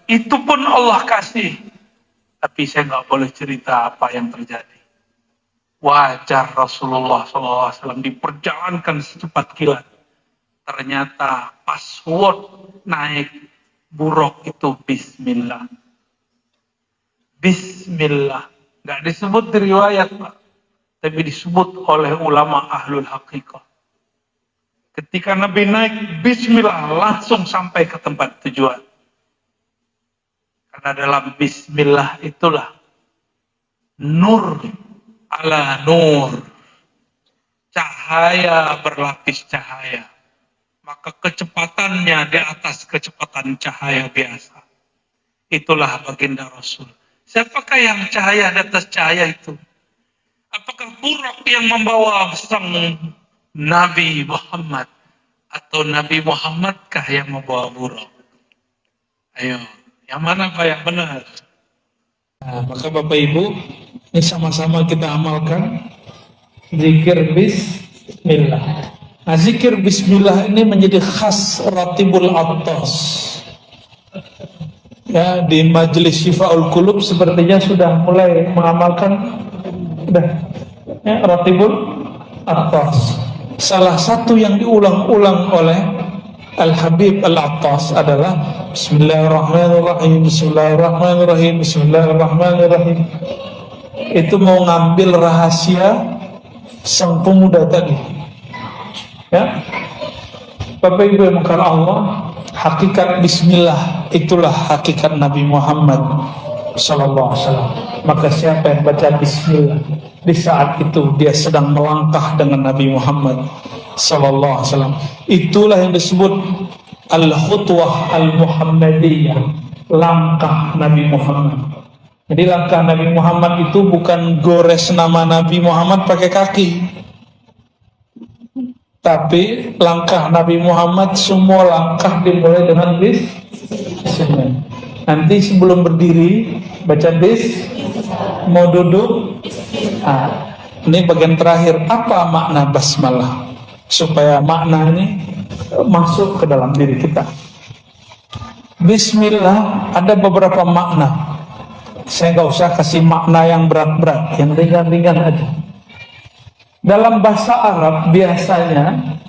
Itu pun Allah kasih. Tapi saya nggak boleh cerita apa yang terjadi. Wajar Rasulullah SAW diperjalankan secepat kilat. Ternyata password naik buruk itu Bismillah. Bismillah. Nggak disebut di riwayat, Pak. Tapi disebut oleh ulama ahlul haqiqah. Ketika Nabi naik Bismillah langsung sampai ke tempat tujuan. Karena dalam Bismillah itulah nur ala nur. Cahaya berlapis cahaya. Maka kecepatannya di atas kecepatan cahaya biasa. Itulah baginda Rasul. Siapakah yang cahaya di atas cahaya itu? Apakah buruk yang membawa sang Nabi Muhammad? Atau Nabi Muhammadkah yang membawa buruk? Ayo, yang mana Pak yang benar? Nah, maka Bapak Ibu, ini sama-sama kita amalkan zikir Bismillah. Nah, zikir Bismillah ini menjadi khas Ratibul Attas. Ya, di Majelis Syifaul Qulub sepertinya sudah mulai mengamalkan ya, Ratibul Attas. Salah satu yang diulang-ulang oleh Al-Habib Al-Attas adalah Bismillahirrahmanirrahim, Bismillahirrahmanirrahim, Bismillahirrahmanirrahim. Itu mau ngambil rahasia sang pemuda tadi. Ya, Bapak Ibu yang mengasihi Allah, hakikat Bismillah itulah hakikat Nabi Muhammad Sallallahu Alaihi Wasallam. Maka siapa yang baca Bismillah di saat itu dia sedang melangkah dengan Nabi Muhammad Sallallahu Alaihi Wasallam. Itulah yang disebut al-khutwah al-Muhammadiyah, langkah Nabi Muhammad. Jadi langkah Nabi Muhammad itu bukan gores nama Nabi Muhammad pakai kaki. Tapi langkah Nabi Muhammad semua langkah dimulai dengan Bismillah. Nanti sebelum berdiri baca mau duduk. Nah, ini bagian terakhir. Apa makna basmalah? Supaya makna ini masuk ke dalam diri kita. Bismillah ada beberapa makna. Saya nggak usah kasih makna yang berat-berat, yang ringan-ringan aja. Dalam bahasa Arab biasanya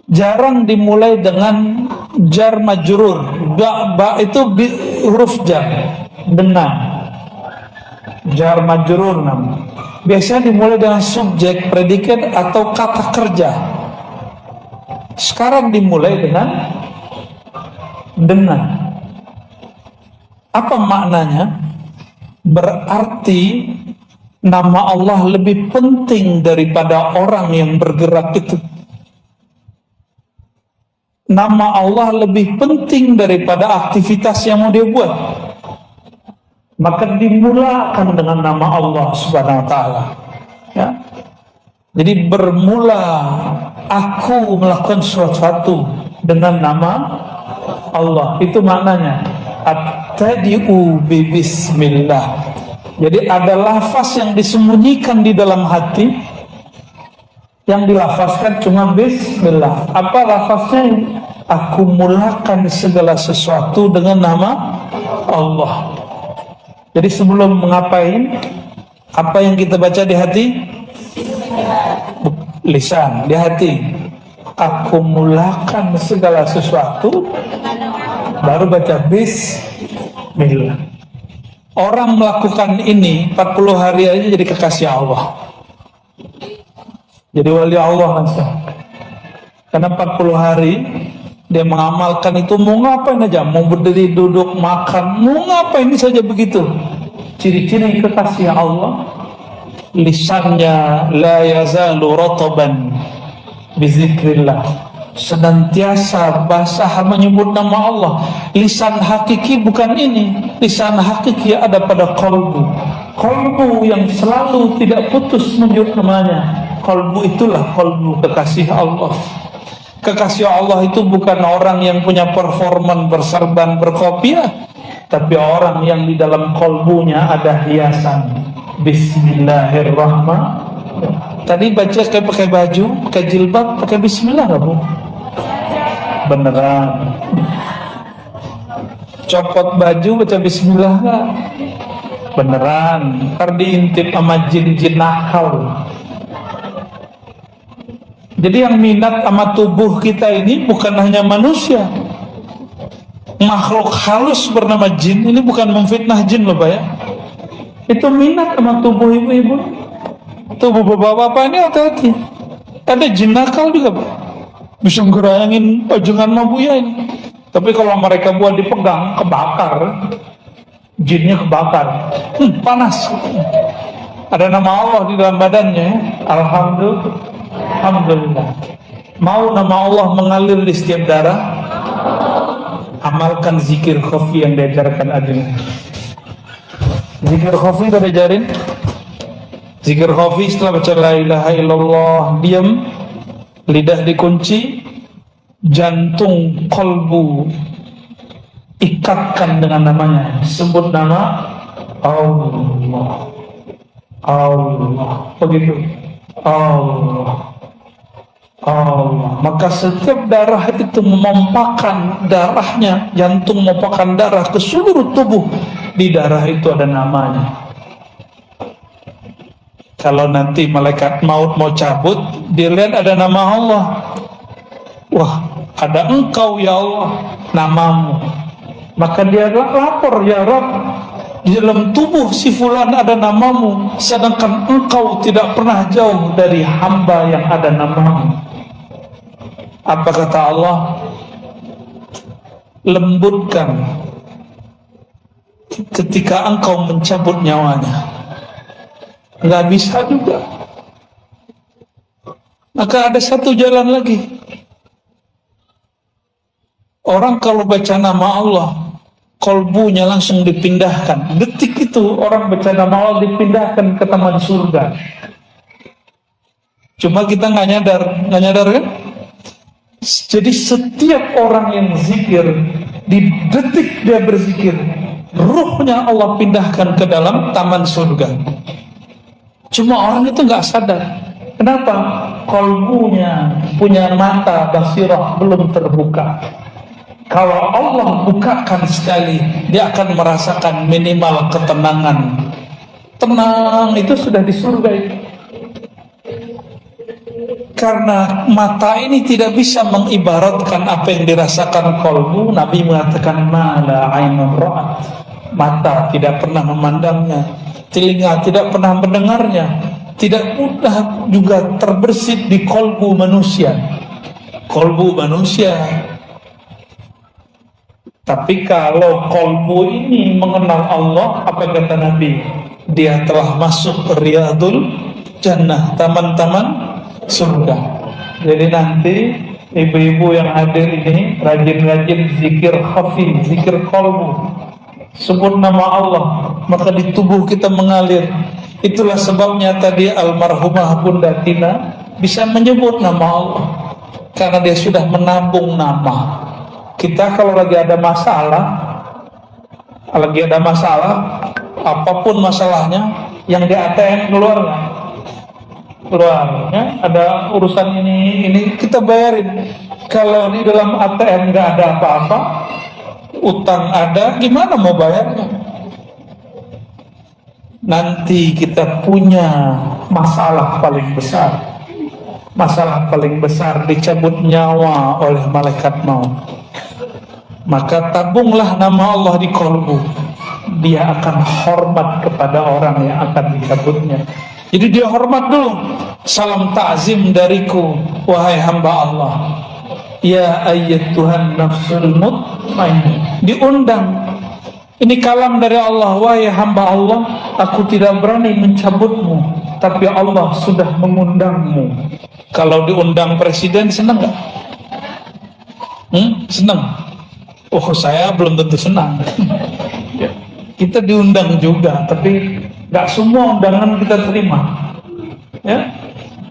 jarang dimulai dengan jar majrur. Ba itu huruf jar, dengan jar majrur namanya. Biasanya dimulai dengan subjek, predikat atau kata kerja. Sekarang dimulai dengan. Apa maknanya? Berarti nama Allah lebih penting daripada orang yang bergerak itu. Nama Allah lebih penting daripada aktivitas yang mau dia buat. Maka dimulakan dengan nama Allah Subhanahu wa taala. Ya. Jadi bermula aku melakukan sesuatu dengan nama Allah. Itu maknanya. At-tadi'u bi bismillah. Jadi ada lafaz yang disembunyikan di dalam hati, yang dilafazkan cuma Bismillah. Apa lafaznya? Aku mulakan segala sesuatu dengan nama Allah. Jadi sebelum mengapain, apa yang kita baca di hati? Lisan, di hati. Aku mulakan segala sesuatu, baru baca Bismillah. Orang melakukan ini 40 hari aja jadi kekasih Allah. Jadi wali Allah langsung. Karena 40 hari dia mengamalkan itu, mau ngapain aja, mau berdiri, duduk, makan, mau ngapain saja begitu. Ciri-ciri kekasih Allah, lisannya la yazalu rataban bizikrillah, senantiasa basah menyebut nama Allah. Lisan hakiki bukan ini. Lisan hakiki ada pada qalbu. Qalbu yang selalu tidak putus menyebut namanya. Qalbu itulah qalbu kekasih Allah. Kekasih Allah itu bukan orang yang punya performan berserban berkopiah, tapi orang yang di dalam qalbunya ada hiasan Bismillahirrahmanirrahim. Tadi baca pakai baju, pakai jilbab, pakai Bismillah nggak Bu? Beneran. copot baju baca bismillah nggak? Beneran, ntar diintip sama jin-jin nakal. Jadi yang minat sama tubuh kita ini bukan hanya manusia, makhluk halus bernama jin ini bukan memfitnah jin loh Pak ya. Itu minat sama tubuh ibu-ibu, tubuh bapak-bapak ini hati-hati. Ada jin nakal juga Pak, bisa ngerayangin pajangan mabuya ini. Tapi kalau mereka buat dipegang, kebakar, jinnya kebakar, panas. Ada nama Allah di dalam badannya. Alhamdulillah. Mau nama Allah mengalir di setiap darah, amalkan zikir khafi yang diajarkan Adil. Zikir khafi udah diajarin. Zikir khafi setelah baca la ilaha illallah, diam, lidah dikunci, jantung kolbu ikatkan dengan namanya, sebut nama Allah, Allah, begitu, Allah, Allah. Maka setiap darah itu memompahkan darahnya, jantung memompahkan darah ke seluruh tubuh. Di darah itu ada namanya. Kalau nanti malaikat maut mau cabut, dilihat ada nama Allah. Wah, ada engkau ya Allah, namamu. Maka dia lapor, ya Rabb, di dalam tubuh si fulan ada namamu, sedangkan engkau tidak pernah jauh dari hamba yang ada namamu. Apa kata Allah? Lembutkan ketika engkau mencabut nyawanya. Nggak bisa juga. Maka ada satu jalan lagi. Orang kalau baca nama Allah, kolbunya langsung dipindahkan. Detik itu orang baca nama Allah dipindahkan ke taman surga. Cuma kita nggak nyadar kan? Jadi setiap orang yang zikir, di detik dia berzikir, ruhnya Allah pindahkan ke dalam taman surga. Cuma orang itu nggak sadar. Kenapa? Kolbunya punya mata basirah belum terbuka. Kalau Allah bukakan sekali, dia akan merasakan minimal ketenangan. Tenang itu sudah di surga itu. Karena mata ini tidak bisa mengibaratkan apa yang dirasakan kolbu. Nabi mengatakan mala ainun ra'at. Mata tidak pernah memandangnya, telinga tidak pernah mendengarnya, tidak mudah juga terbersit di kolbu manusia. Kolbu manusia. Tapi kalau kolbu ini mengenal Allah, apa kata Nabi? Dia telah masuk riyadul jannah, taman-taman surga. Jadi nanti ibu-ibu yang hadir ini rajin-rajin zikir khafi, zikir kolbu, sebut nama Allah, maka di tubuh kita mengalir. Itulah sebabnya tadi almarhumah Bunda Tina bisa menyebut nama Allah, karena dia sudah menabung nama. Kita kalau lagi ada masalah, apapun masalahnya, yang di ATM keluar, ya, ada urusan ini kita bayarin. Kalau di dalam ATM nggak ada apa-apa, utang ada, gimana mau bayarnya? Nanti kita punya masalah paling besar. Masalah paling besar dicabut nyawa oleh malaikat maut. Maka tabunglah nama Allah di kolbu. Dia akan hormat kepada orang yang akan dicabutnya. Jadi dia hormat dulu. Salam ta'zim dariku, wahai hamba Allah. Ya ayyatuhan nafsul mutmainnah. Diundang. Ini kalam dari Allah, wahai hamba Allah, aku tidak berani mencabutmu, tapi Allah sudah mengundangmu. Kalau diundang presiden senang nggak? Senang. Oh, saya belum tentu senang. Kita diundang juga, tapi nggak semua undangan kita terima. Ya,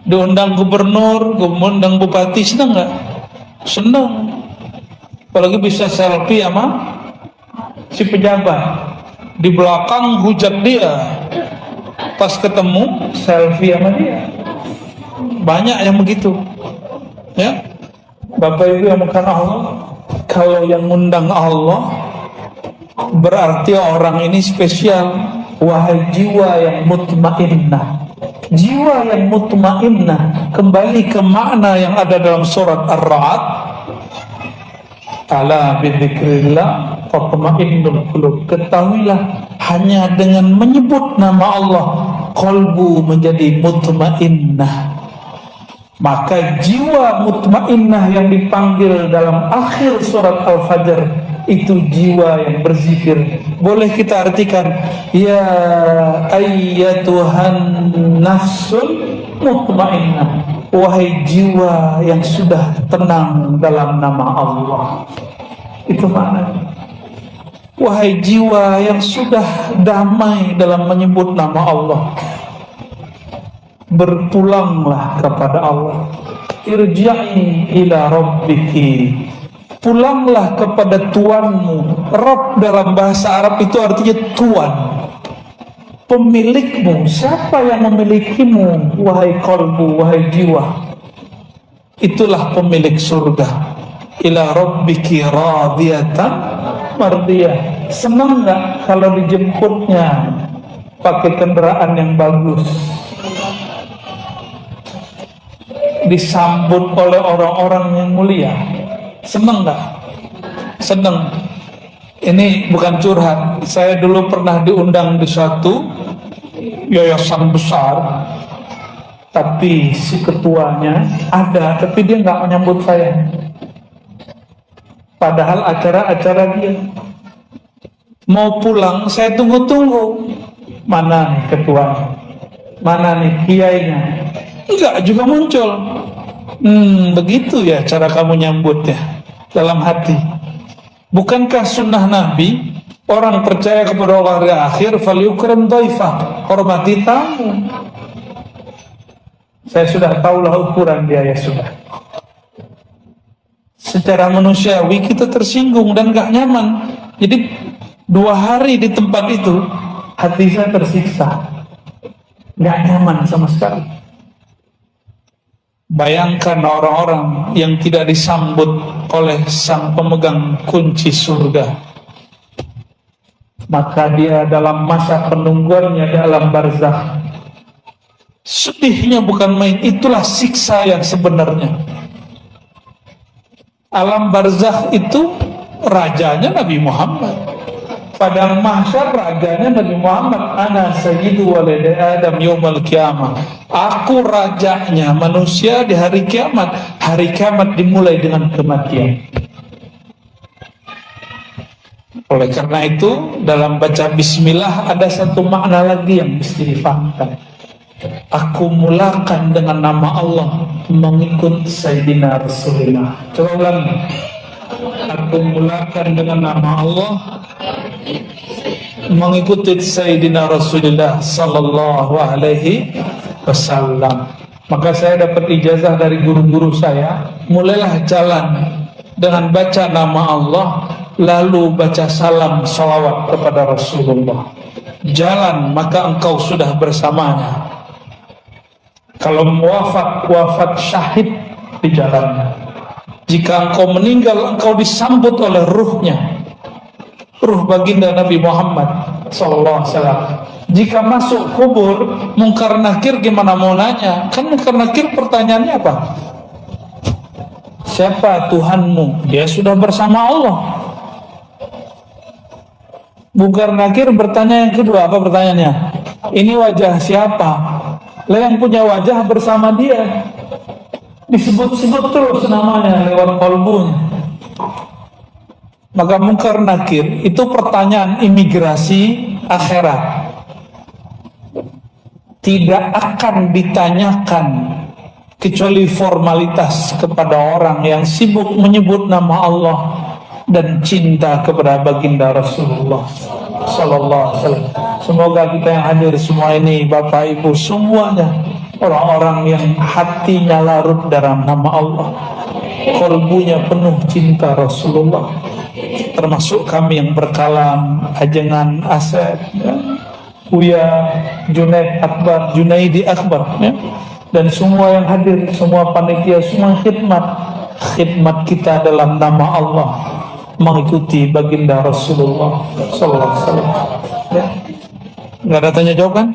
diundang gubernur, diundang bupati, senang nggak? Senang. Apalagi bisa selfie sama si pejabat. Di belakang hujat dia, pas ketemu selfie sama dia. Banyak yang begitu. Ya, Bapak Ibu yang bukan Allah. Kalau yang ngundang Allah, berarti orang ini spesial. Wahai jiwa yang mutmainnah, jiwa yang mutmainnah, kembali ke makna yang ada dalam surat Ar-Ra'd, ala bidzikrillah tatma'innul qulub. Ketahuilah, hanya dengan menyebut nama Allah qalbu menjadi mutmainnah. Maka jiwa mutmainnah yang dipanggil dalam akhir surat Al-Fajr itu jiwa yang berzikir. Boleh kita artikan, ya ayyatuhan nafsul mutmainnah, wahai jiwa yang sudah tenang dalam nama Allah. Itu maknanya. Wahai jiwa yang sudah damai dalam menyebut nama Allah, berpulanglah kepada Allah. Irja'i ila rabbiki, pulanglah kepada Tuanmu. Rabb dalam bahasa Arab itu artinya Tuan, pemilikmu. Siapa yang memilikimu, wahai qalbu, wahai jiwa? Itulah pemilik surga. Ila rabbiki radiyatan mardiyah. Senang gak kalau dijemputnya pakai kendaraan yang bagus, disambut oleh orang-orang yang mulia? Senang gak? Senang. Ini bukan curhat. Saya dulu pernah diundang di suatu yayasan besar, tapi si ketuanya ada, tapi dia gak menyambut saya. Padahal acara-acara dia. Mau pulang, saya tunggu-tunggu. Mana nih ketuanya? Mana nih kiainya? Enggak juga muncul. Begitu ya cara kamu nyambut ya, dalam hati. Bukankah sunnah Nabi, orang percaya kepada Allah di akhir, falyukrim dhaifah, hormati tamu. Saya sudah tahulah ukuran dia, ya sudah. Secara manusiawi kita tersinggung dan gak nyaman. Jadi 2 hari di tempat itu hati saya tersiksa, gak nyaman sama sekali. Bayangkan orang-orang yang tidak disambut oleh sang pemegang kunci surga, maka dia dalam masa penungguannya dalam barzakh, sedihnya bukan main. Itulah siksa yang sebenarnya. Alam barzakh itu rajanya Nabi Muhammad. Padang mahsyar rajanya Nabi Muhammad. Ana sayyidu waladi Adam yaumal qiyamah. Aku rajanya manusia di hari kiamat. Hari kiamat dimulai dengan kematian. Oleh karena itu, dalam baca bismillah ada satu makna lagi yang mesti difahamkan. Aku mulakan dengan nama Allah, mengikut Sayyidina Rasulullah. Coba ulangi. Aku mulakan dengan nama Allah, mengikuti Sayyidina Rasulullah sallallahu alaihi wasallam. Maka saya dapat ijazah dari guru-guru saya, mulailah jalan dengan baca nama Allah, lalu baca salam salawat kepada Rasulullah. Jalan, maka engkau sudah bersamanya. Kalau wafat syahid di jalannya. Jika engkau meninggal, engkau disambut oleh ruhnya, ruh baginda Nabi Muhammad sallallahu alaihi wasallam. Jika masuk kubur, Munkar Nakir gimana mau nanya? Kan Munkar Nakir pertanyaannya apa? Siapa Tuhanmu? Dia sudah bersama Allah. Munkar Nakir bertanya yang kedua, apa pertanyaannya? Ini wajah siapa? Lah yang punya wajah bersama dia, disebut-sebut terus namanya lewat qalbunya. Maka Munkar Nakir itu pertanyaan imigrasi akhirat. Tidak akan ditanyakan kecuali formalitas kepada orang yang sibuk menyebut nama Allah dan cinta kepada baginda Rasulullah sallallahu alaihi wasallam. Semoga kita yang hadir semua ini, Bapak Ibu semuanya, orang-orang yang hatinya larut dalam nama Allah, kalbunya penuh cinta Rasulullah. Termasuk kami yang berkalam, Ajengan Asep, ya, Uya Junaidi Akbar, ya, dan semua yang hadir, semua panitia, semua khidmat kita dalam nama Allah. mengikuti baginda Rasulullah sallallahu alaihi wasallam. Ya. Nggak ada tanya jawab kan?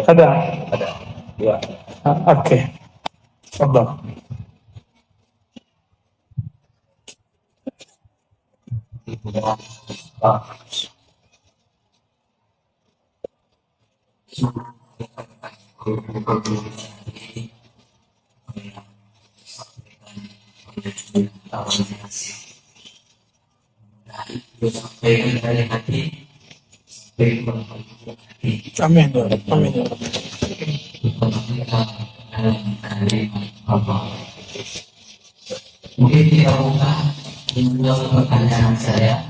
Ada. Ya. Oke. Fadhal. Dari hati. Amin. Amin. Mungkin kita buka menjawab pertanyaan saya.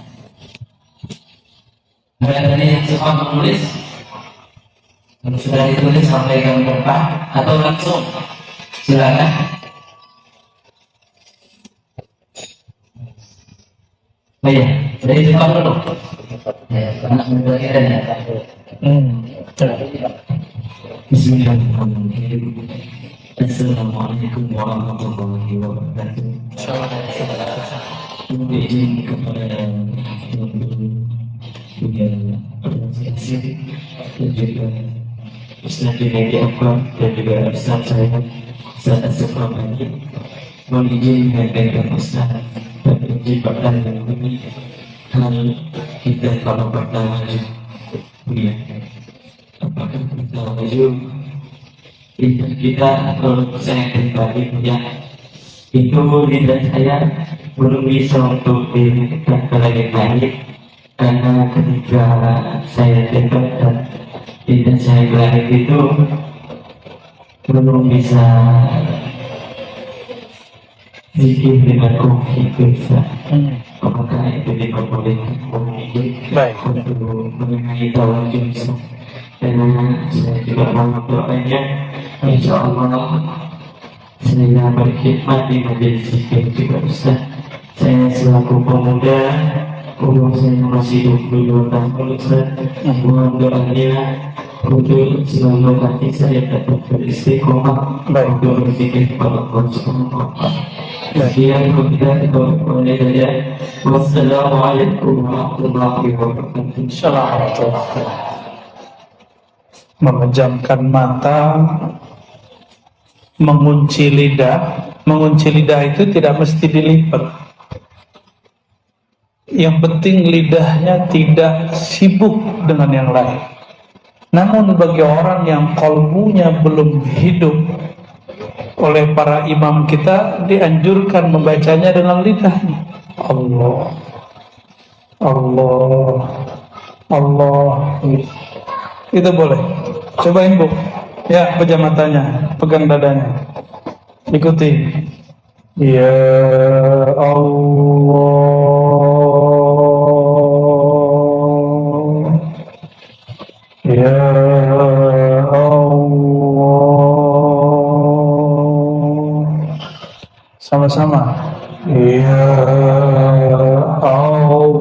Ada yang cepat menulis, sudah ditulis sampai ke depan atau langsung silakan. Oh iya, dari depan dulu. Ya, karena membagikan ya. Bismillahirrahmanirrahim. Assalamualaikum warahmatullahi wabarakatuh. Izin kepada yang organisasi dan juga Ustaz Junaidi Akbar dan juga Ustaz saya Ustaz Asraf Rahmani, mohon izin menyampaikan Ustaz dan izin pada yang ini hal kita kalau pertama ya, apakah kita wajib kita kalau saya pribadi punya itu lidah saya belum bisa untuk ditekan ke lagi baik karena ketika saya tembak dan lidah saya balik itu belum bisa zikir dengan itu bisa apakah itu diperbolehkan untuk mengenai tawajud karena saya juga mau doanya insya Allah saya berkhidmat di majelis zikir juga Ustaz. Saya selaku pemuda umur saya masih 22 tahun Ustaz, mohon doanya untuk selalu hati saya dapat beristiqomah untuk berzikir kepada Allah Subhanahu wa Ta'ala. Sekian kita oleh saya. Wassalamualaikum warahmatullahi wabarakatuh. Assalamualaikum. Memejamkan mata, mengunci lidah. Mengunci lidah itu tidak mesti dilipat. Yang penting lidahnya tidak sibuk dengan yang lain. Namun bagi orang yang kalbunya belum hidup, oleh para imam kita dianjurkan membacanya dengan lidahnya. Allah, Allah, Allah. Itu boleh. Cobain Bu. Ya, pejam matanya, pegang dadanya. Ikuti. Ya Allah, ya Allah. Sama-sama. Ya Allah.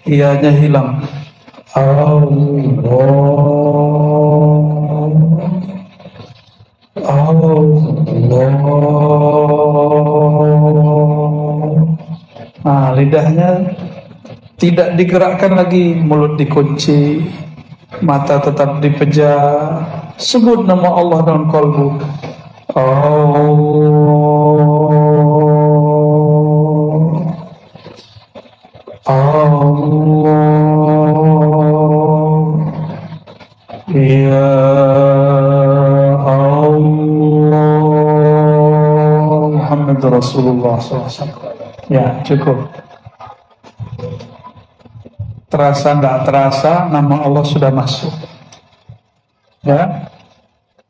Iya-nya hilang. Allah, Allah. Nah, lidahnya tidak digerakkan lagi, mulut dikunci, mata tetap dipejam. Sebut nama Allah dalam kalbu. Ya Allah, Muhammad Rasulullah SAW. Ya, cukup. Terasa nggak terasa, nama Allah sudah masuk. Ya,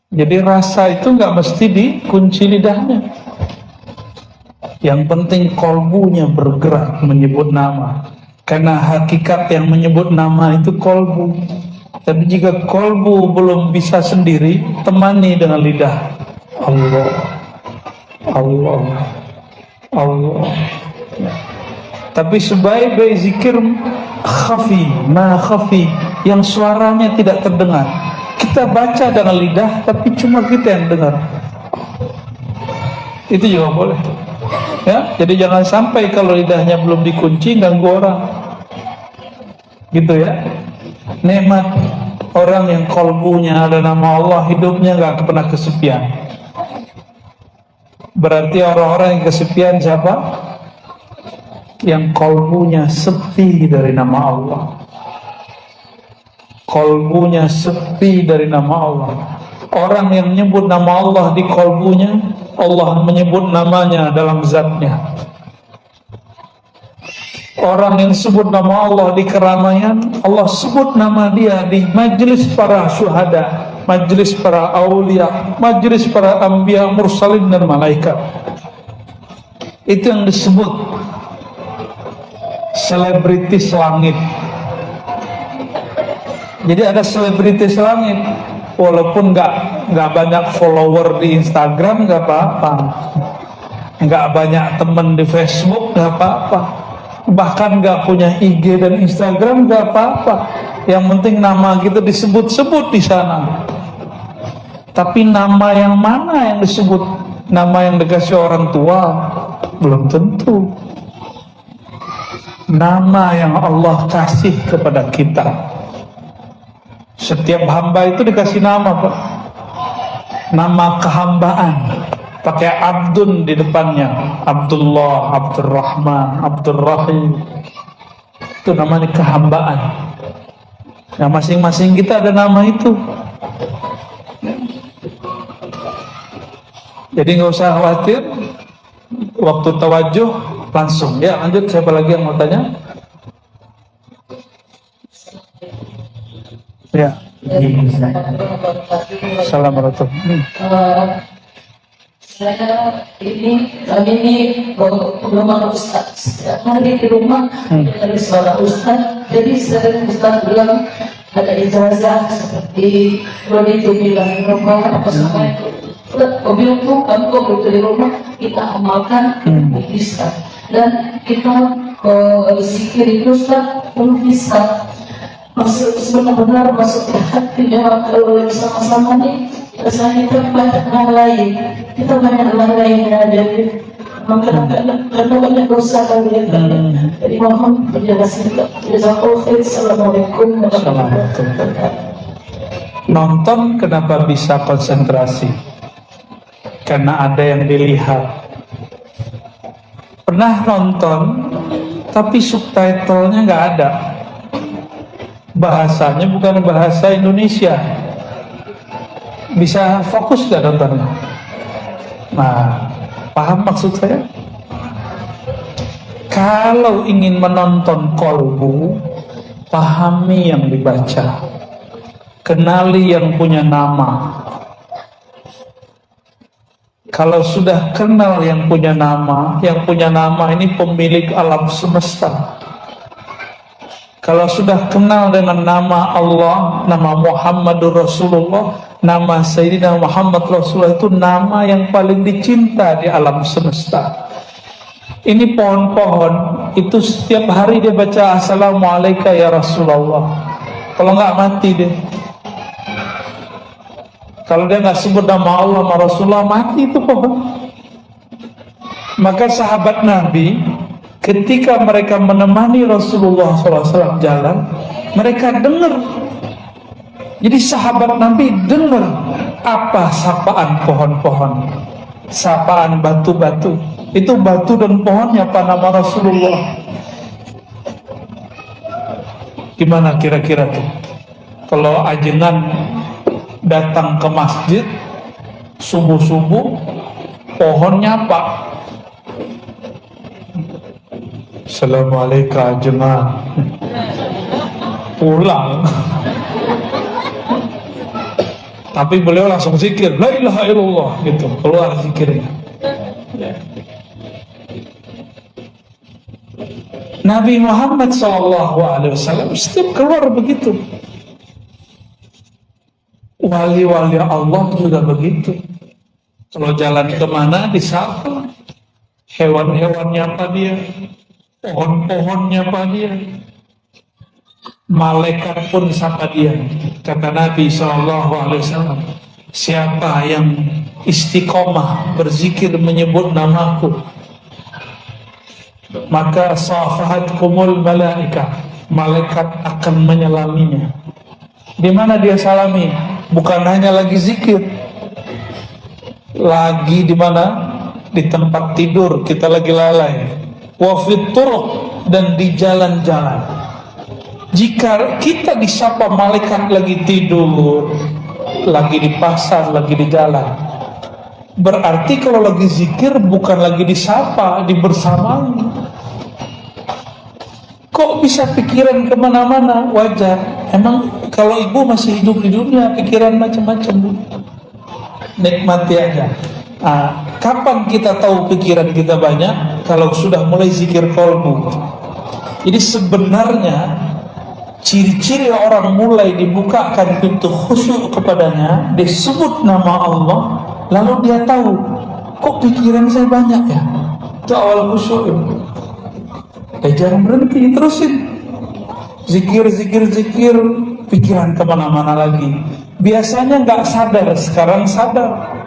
jadi rasa itu nggak mesti dikunci lidahnya. Yang penting kolbunya bergerak menyebut nama. Karena hakikat yang menyebut nama itu kolbu. Tapi jika kolbu belum bisa sendiri, temani dengan lidah. Allah, Allah, Allah. Tapi sebaik-baik zikir khafi, ma khafi, yang suaranya tidak terdengar. Kita baca dengan lidah, tapi cuma kita yang dengar. Itu juga boleh. Ya, jadi jangan sampai kalau lidahnya belum dikunci ganggu orang. Gitu ya. Nikmat orang yang kolbunya ada nama Allah, hidupnya gak pernah kesepian. Berarti orang-orang yang kesepian siapa? Yang kolbunya sepi dari nama Allah. Kolbunya sepi dari nama Allah. Orang yang menyebut nama Allah di kolbunya, Allah menyebut namanya dalam zatnya. Orang yang sebut nama Allah di keramaian, Allah sebut nama dia di majlis para syuhada, majlis para aulia, majlis para anbiya, mursalin dan malaikat. Itu yang disebut selebritis langit. Jadi ada selebritis langit, walaupun nggak banyak follower di Instagram nggak apa-apa, nggak banyak teman di Facebook nggak apa-apa, bahkan nggak punya IG dan Instagram nggak apa-apa. Yang penting nama kita disebut-sebut di sana. Tapi nama yang mana yang disebut? Nama yang dikasih orang tua belum tentu. Nama yang Allah kasih kepada kita. Setiap hamba itu dikasih nama, Pak. Nama kehambaan. Pakai Abdun di depannya. Abdullah, Abdurrahman, Abdurrahim. Itu namanya kehambaan. Nah, masing-masing kita ada nama itu. Jadi nggak usah khawatir. Waktu tawajuh langsung. Ya, lanjut. Siapa lagi yang mau tanya? Ya. Assalamualaikum. Kami ini belum Ustaz. Setiap hari di rumah dari suara Ustaz. Jadi sering Ustaz bilang ada ijazah seperti Rodi itu bilang rumah apa semua itu. Bilang tuh kamu itu di rumah kita amalkan bisa. Dan kita zikir itu Ustaz pun bisa. Maksud benar-benar masuk ke hatinya. Kalau sama-sama nih rasanya kita banyak hal lain, kita banyak hal lain ya, jadi karena banyak dosa kali ya. Jadi mohon penjelasan. Assalamualaikum warahmatullahi wabarakatuh. Nonton kenapa bisa konsentrasi? Karena ada yang dilihat. Pernah nonton tapi subtitlenya nggak ada, bahasanya bukan bahasa Indonesia, bisa fokus gak nontonnya? Nah, paham maksud saya? Kalau ingin menonton kolbu, pahami yang dibaca, kenali yang punya nama. Kalau sudah kenal yang punya nama ini pemilik alam semesta. Kalau sudah kenal dengan nama Allah, nama Muhammadur Rasulullah, nama Sayyidina Muhammad Rasulullah, itu nama yang paling dicinta di alam semesta. Ini pohon-pohon, itu setiap hari dia baca Assalamualaikum ya Rasulullah. Kalau nggak mati deh. Kalau dia nggak sebut nama Allah sama Rasulullah, mati itu pohon. Maka sahabat Nabi, ketika mereka menemani Rasulullah SAW jalan, mereka dengar. Jadi sahabat Nabi dengar apa sapaan pohon-pohon, sapaan batu-batu. Itu batu dan pohonnya apa nama Rasulullah. Gimana kira-kira tuh? Kalau ajengan datang ke masjid subuh-subuh, pohonnya apa? Assalamualaikum jemaah. Pulang. Tapi beliau langsung zikir, la ilaha illallah, gitu, keluar zikirnya. Nabi Muhammad SAW setiap keluar begitu. Wali-wali Allah juga begitu. Kalau jalan kemana disapa, hewan-hewannya apa dia, pohon-pohonnya apa dia, malaikat pun sapa dia. Kata Nabi SAW, Siapa yang istiqomah berzikir menyebut namaku, maka safahatkumul malaikah, malaikat akan menyelaminya. Di mana dia salami? Bukan hanya lagi zikir, lagi di mana? Di tempat tidur kita lagi lalai, wa fit turuq, dan di jalan-jalan. Jika kita disapa malaikat lagi tidur, lagi di pasar, lagi di jalan, berarti kalau lagi zikir bukan lagi disapa, dibersamai. Kok bisa pikiran kemana-mana? Wajar. Emang kalau ibu masih hidup di dunia, pikiran macam-macam, Bu. Nikmati aja. Kapan kita tahu pikiran kita banyak? Kalau sudah mulai zikir qalbu. Jadi sebenarnya ciri-ciri orang mulai dibukakan pintu khusyuk kepadanya, disebut nama Allah, lalu dia tahu, kok pikiran saya banyak ya? Itu awal khusyuk. Jangan berhenti, terusin zikir, pikiran kemana-mana lagi. Biasanya nggak sadar, sekarang sadar.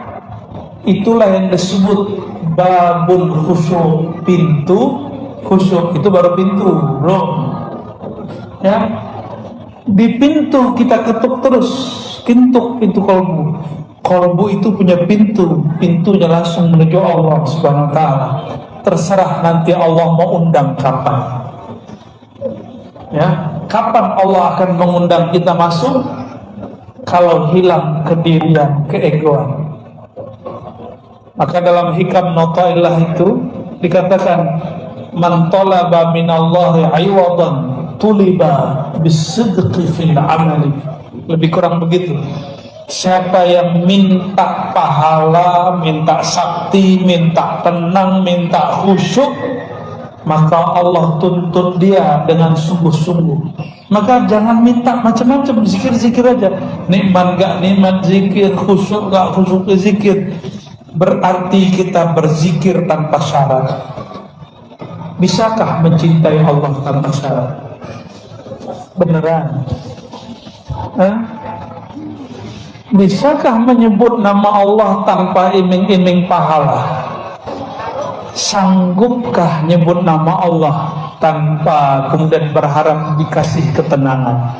Itulah yang disebut babul khusyuk, pintu khusyuk. Itu baru pintu, bro. Ya, di pintu kita ketuk terus, pintu kolbu. Kolbu itu punya pintu, pintunya langsung menuju Allah Subhanahu Wa Taala. Terserah nanti Allah mau undang kapan. Ya, kapan Allah akan mengundang kita masuk? Kalau hilang kedirian, keegoan. Maka dalam hikam Notailah itu dikatakan, man talaba minallahi aywadan tuliba bisidqi fil amali. Lebih kurang begitu. Siapa yang minta pahala, minta sakti, minta tenang, minta khusyuk, maka Allah tuntut dia dengan sungguh-sungguh. Maka jangan minta macam-macam, zikir-zikir aja. Nikmat gak nikmat zikir, khusyuk gak khusyuk zikir. Berarti kita berzikir tanpa syarat. Bisakah mencintai Allah tanpa syarat? Beneran? Bisakah menyebut nama Allah tanpa iming-iming pahala? Sanggupkah nyebut nama Allah tanpa kemudian berharap dikasih ketenangan?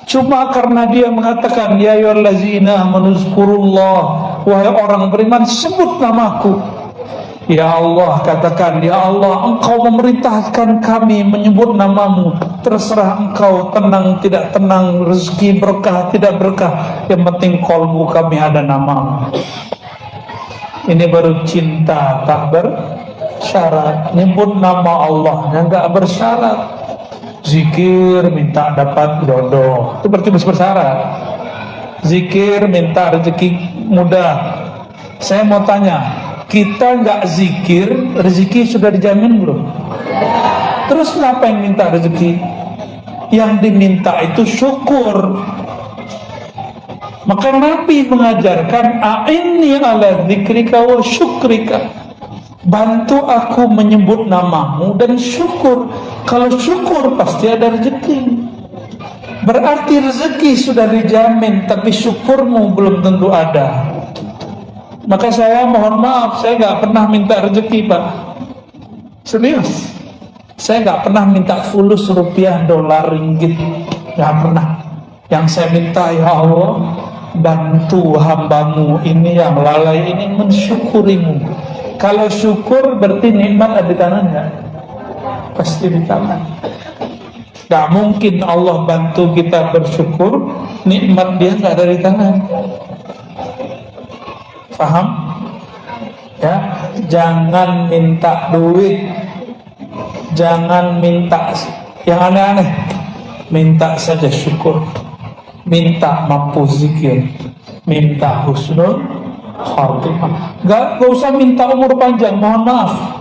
Cuma karena dia mengatakan, ya ayyuhallazina amanu zkurullah, wahai orang beriman, sebut namaku. Ya Allah, katakan, ya Allah, engkau memerintahkan kami menyebut namamu. Terserah engkau, tenang tidak tenang, rezeki berkah tidak berkah, yang penting kolbu kami ada namamu. Ini baru cinta tak bersyarat. Nyebut nama Allah yang gak bersyarat. Zikir minta dapat jodoh, itu berarti bersyarat. Zikir minta rezeki mudah. Saya mau tanya, kita nggak zikir, rezeki sudah dijamin belum? Terus kenapa yang minta rezeki? Yang diminta itu syukur. Maka Nabi mengajarkan, a'inni ala dzikrika wa syukrika. Bantu aku menyebut namamu dan syukur. Kalau syukur pasti ada rezeki. Berarti rezeki sudah dijamin, tapi syukurmu belum tentu ada. Maka saya mohon maaf, saya nggak pernah minta rezeki, Pak. Serius, saya nggak pernah minta fulus rupiah, dolar, ringgit, nggak pernah. Yang saya minta, ya Allah, bantu hambamu ini yang lalai ini mensyukurimu. Kalau syukur berarti nikmat ada di tangan nggak? Pasti di tangan. Gak mungkin Allah bantu kita bersyukur, nikmat dia nggak ada di tangan. Paham? Ya, jangan minta duit, jangan minta yang aneh-aneh, minta saja syukur, minta mampu zikir, minta husnul khatimah. Gak usah minta umur panjang, mohon maaf.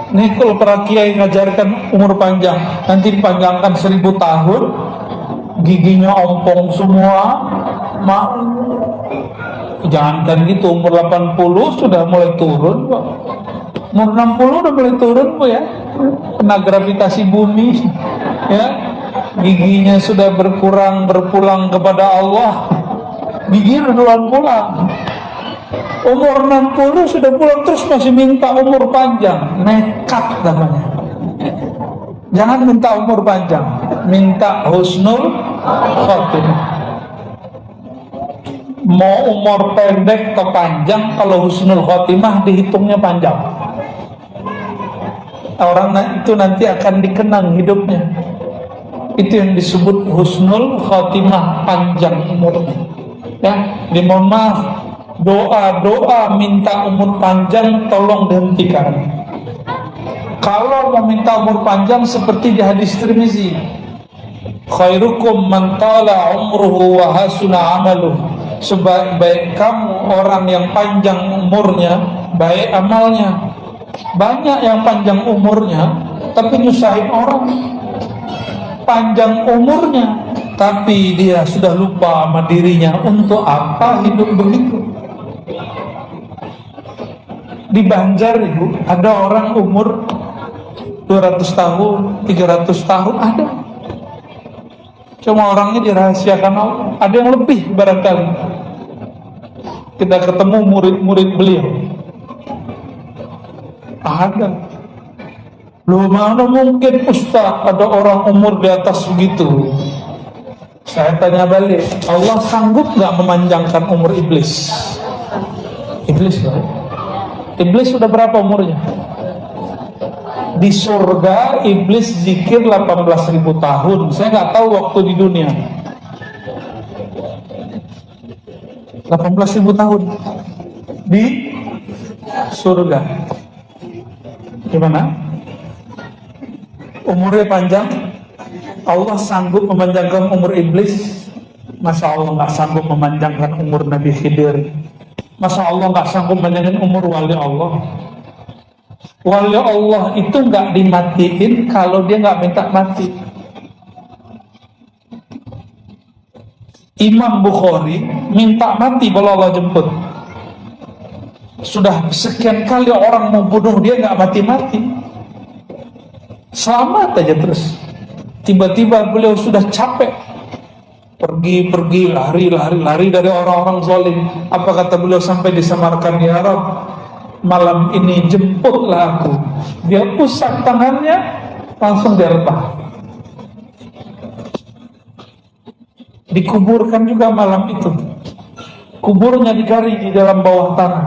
Nih kalau para kiai ngajarkan umur panjang, nanti dipanjangkan 1000 tahun, giginya ompong semua, jangankan gitu, umur 80 sudah mulai turun, Pak. Umur 60 udah mulai turun, Pak, ya. Kena gravitasi bumi, ya. Giginya sudah berkurang, berpulang kepada Allah. gigi duluan pulang. Umur 60 sudah pulang terus masih minta umur panjang. Nekat namanya. Jangan minta umur panjang, minta husnul khotimah. Mau umur pendek atau panjang, kalau husnul khotimah dihitungnya panjang. Orang itu nanti akan dikenang hidupnya. Itu yang disebut husnul khotimah, panjang umurnya. Ya, dimohon maaf, doa minta umur panjang tolong dihentikan. Kalau mau minta umur panjang seperti di hadis Tirmizi, khairukum man tala umruhu wa hasuna amaluh. Sebaik-baik kamu orang yang panjang umurnya, baik amalnya. Banyak yang panjang umurnya tapi nyusahin orang. Panjang umurnya tapi dia sudah lupa sama dirinya. Untuk apa hidup begitu? Di Banjar Ibu, ada orang umur 200 tahun, 300 tahun ada. Cuma orangnya dirahasiakan Allah. Ada yang lebih barangkali. Kita ketemu murid-murid beliau. Ada. Loh, mana mungkin Ustaz ada orang umur di atas begitu? Saya tanya balik, Allah sanggup gak memanjangkan umur iblis? Iblis loh. Iblis sudah berapa umurnya? Di surga iblis zikir 18.000 tahun. Saya nggak tahu waktu di dunia. 18.000 tahun di surga. Gimana? Umurnya panjang. Allah sanggup memanjangkan umur iblis. Masa Allah nggak sanggup memanjangkan umur Nabi Khidir? Masa Allah nggak sanggup memanjangkan umur wali Allah? Wali Allah itu nggak dimatiin kalau dia nggak minta mati. Imam Bukhari minta mati kalau Allah jemput. Sudah sekian kali orang mau bunuh dia nggak mati-mati. Selamat aja terus. Tiba-tiba beliau sudah capek. Pergi, lari dari orang-orang zalim. Apa kata beliau sampai disamarkan, ya Rabb, malam ini jemputlah aku. Dia usap tangannya, langsung dia rebah. Dikuburkan juga malam itu. Kuburnya digali di dalam bawah tanah.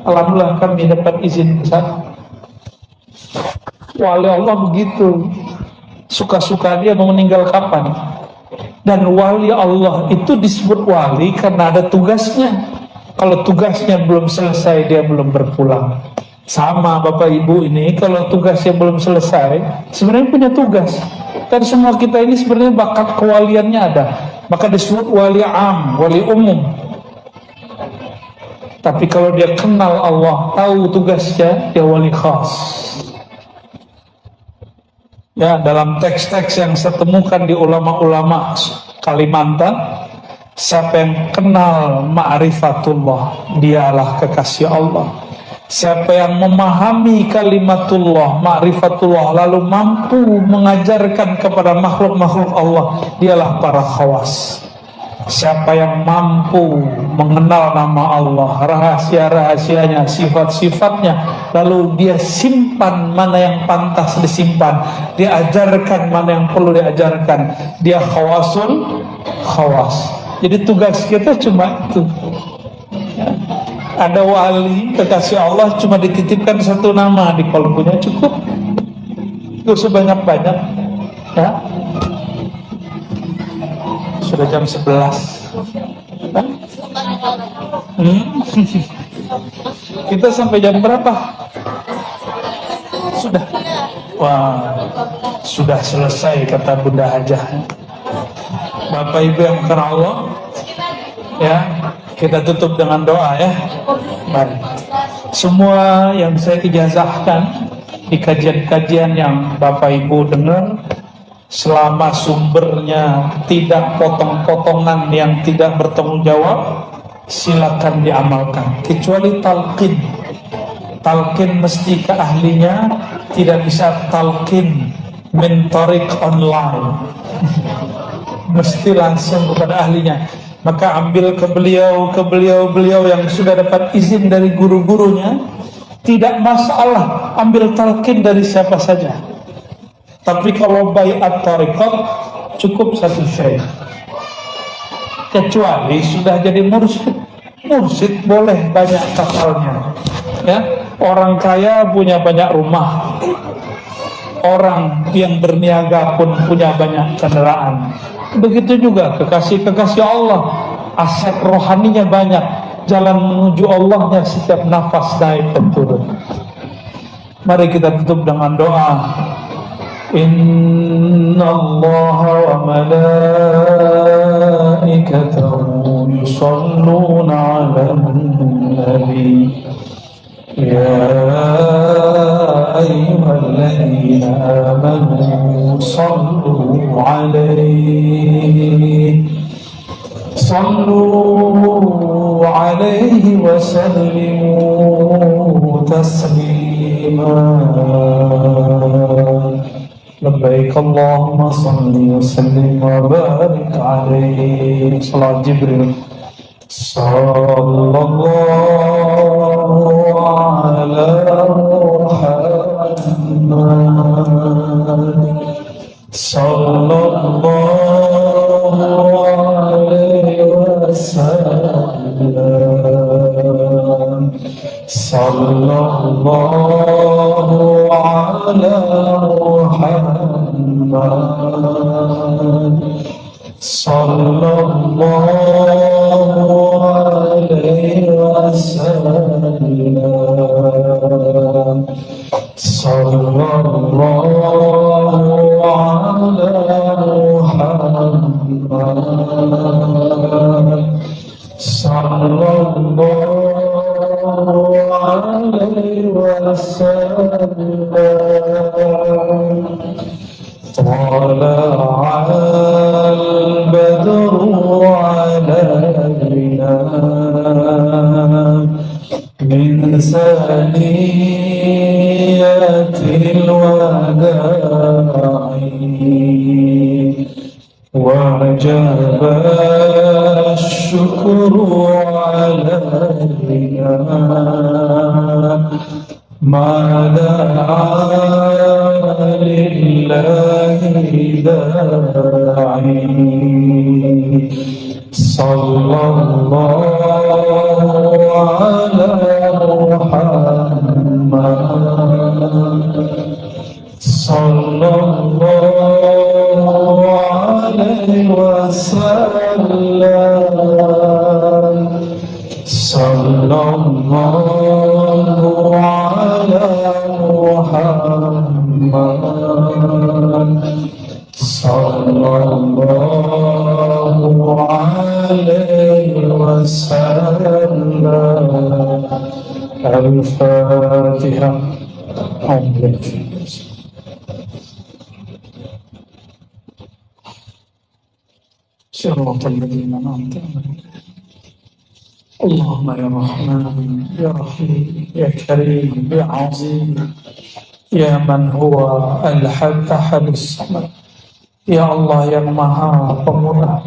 Alhamdulillah kami dapat izin ke sana. Wali Allah begitu. Suka-suka dia mau meninggal kapan. Dan wali Allah itu disebut wali karena ada tugasnya. Kalau tugasnya belum selesai, dia belum berpulang. Sama Bapak Ibu ini, kalau tugasnya belum selesai, sebenarnya punya tugas. Dan semua kita ini sebenarnya bakat kewaliannya ada. Maka disebut wali am, wali umum. Tapi kalau dia kenal Allah, tahu tugasnya, dia wali khas. Ya, dalam teks-teks yang saya temukan di ulama-ulama Kalimantan, siapa yang kenal ma'rifatullah, dialah kekasih Allah. Siapa yang memahami kalimatullah, ma'rifatullah, lalu mampu mengajarkan kepada makhluk-makhluk Allah, dialah para khawas. Siapa yang mampu mengenal nama Allah, rahasia-rahasianya, sifat-sifatnya, lalu dia simpan mana yang pantas disimpan, dia ajarkan mana yang perlu diajarkan, dia khawasul khawas. Jadi tugas kita cuma itu. Ada wali kekasih Allah cuma dititipkan satu nama di kolbunya, cukup. Itu sebanyak-banyak, ya. Sudah jam 11. Kita sampai jam berapa? Sudah. Wah, sudah selesai kata Bunda Hajah. Bapak Ibu yang karena Allah, ya, kita tutup dengan doa ya. Mari. Semua yang saya ijazahkan di kajian-kajian yang Bapak Ibu dengar, selama sumbernya tidak potong-potongan yang tidak bertanggung jawab, silakan diamalkan. Kecuali talqin. Talqin mesti ke ahlinya, tidak bisa talqin min tariq online. Mesti langsung kepada ahlinya. Maka ambil ke beliau yang sudah dapat izin dari guru-gurunya. Tidak masalah ambil talqin dari siapa saja. Tapi kalau baiat thariqat cukup satu syekh. Kecuali sudah jadi mursyid. Mursyid boleh banyak kasalnya. Ya, orang kaya punya banyak rumah. Orang yang berniaga pun punya banyak kendaraan. Begitu juga kekasih-kekasih Allah, aset rohaninya banyak, jalan menuju Allahnya setiap nafas naik dan turun. Mari kita tutup dengan doa. Inna Allah wa malaikatahu yusalluna 'alan nabi. Ya ayyuhalladzina amanu sallu 'alaihi wa sallimu taslima. Labbaik Allahumma salli wa sallim wa barik 'alaihi. Salat Jibril. Sallallahu ala Muhammad. Sallallahu alaihi wasallam. Sallallahu ala Muhammad. Sallallahu alaihi wasallam. Sallallahu ala Muhammad. Sallallahu alaihi wasallam. طلع البدر علينا من ثنيات الوداع وجب الشكر علينا ما دعا لله داعي. صلى الله على محمد. صلى الله عليه وسلم. صلى الله على محمد. صلى الله عليه وسلم. الفاتحة. صراط الذين أنعمت عليهم. اللهم يا رحمن يا رحيم يا كريم يا عظيم يا من هو الأحد الصمد. Ya Allah yang maha pemurah,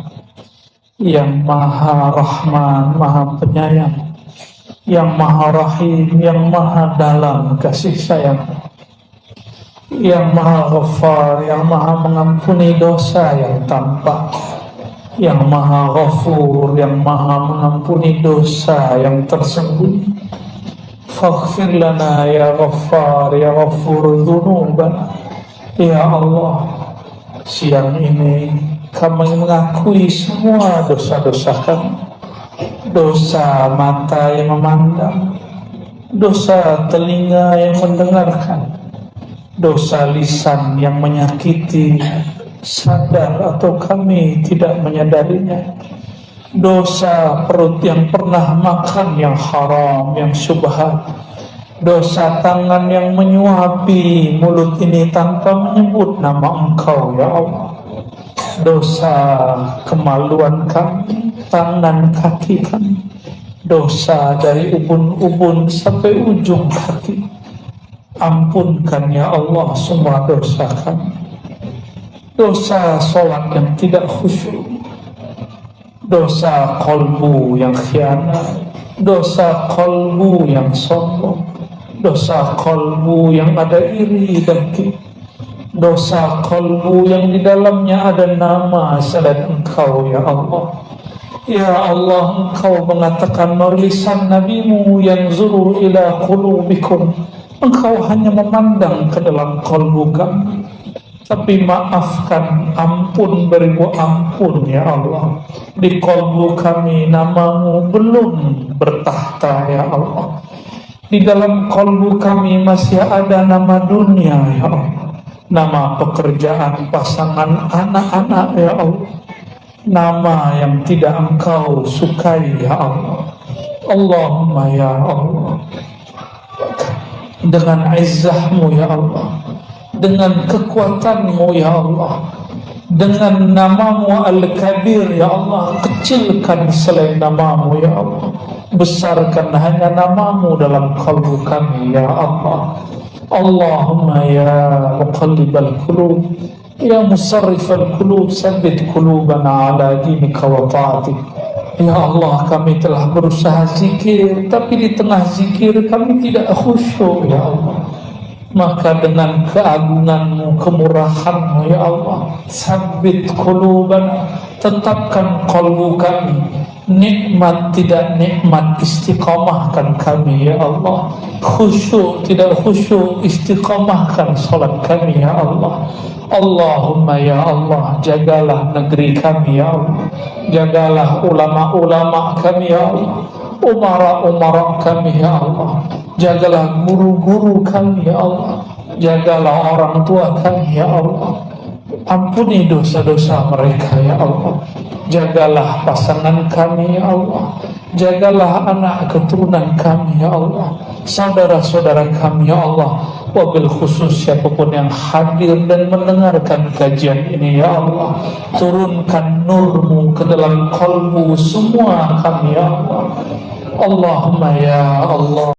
yang maha rahman, maha penyayang, yang maha rahim, yang maha dalam kasih sayang, yang maha ghaffar, yang maha mengampuni dosa yang tampak, yang maha ghafur, yang maha mengampuni dosa yang tersembunyi. Faghfir lana ya ghaffar ya ghafur dzunubana. Ya Allah, siang ini kami mengakui semua dosa-dosa kami. Dosa mata yang memandang, dosa telinga yang mendengarkan, dosa lisan yang menyakiti, sadar atau kami tidak menyadarinya, dosa perut yang pernah makan yang haram, yang syubhat, dosa tangan yang menyuapi mulut ini tanpa menyebut nama Engkau ya Allah, dosa kemaluan kami, tangan kaki kami, dosa dari ubun-ubun sampai ujung kaki. Ampunkan ya Allah semua dosa kami. Dosa sholat yang tidak khusyuk, dosa kolbu yang khianat, dosa kolbu yang sombong, dosa kolbu yang ada iri dan kibur, dosa kolbu yang di dalamnya ada nama selain Engkau ya Allah. Ya Allah, Engkau mengatakan melalui lisan Nabi-Mu yang zuru ila qulubikum, Engkau hanya memandang ke dalam kolbu kami. Tapi maafkan, ampun beribu ampun ya Allah. Di kolbu kami namamu belum bertahta ya Allah. Di dalam kolbu kami masih ada nama dunia ya Allah. Nama pekerjaan, pasangan, anak-anak ya Allah. Nama yang tidak Engkau sukai ya Allah. Allahumma ya Allah, dengan izzah-Mu ya Allah, dengan kekuatan-Mu ya Allah, dengan nama-Mu Al-Kabir ya Allah, kecilkan selain nama-Mu ya Allah, besarkan hanya nama-Mu dalam kalbu kami ya Allah. Allahumma ya muqallibal qulub, ya musarrifal qulub, sabbit qulubana ala dinika wa ta'atik. Ya Allah, kami telah berusaha zikir, tapi di tengah zikir kami tidak khusyuk ya Allah. Maka dengan keagungan-Mu, kemurahan-Mu ya Allah, sabbit qulubana, tetapkan qalbu kami. Nikmat tidak nikmat, istiqamahkan kami ya Allah. Khusyuk tidak khusyuk, istiqamahkan salat kami ya Allah. Allahumma ya Allah, jagalah negeri kami ya Allah, jagalah ulama-ulama kami ya Allah, umara-umara kami ya Allah, jagalah guru-guru kami ya Allah, jagalah orang tua kami ya Allah. Ampuni dosa-dosa mereka ya Allah. Jagalah pasangan kami ya Allah, jagalah anak keturunan kami ya Allah, saudara-saudara kami ya Allah. Wabil khusus siapapun yang hadir dan mendengarkan kajian ini ya Allah, turunkan nur-Mu ke dalam kalbu semua kami ya Allah. Allahumma ya Allah.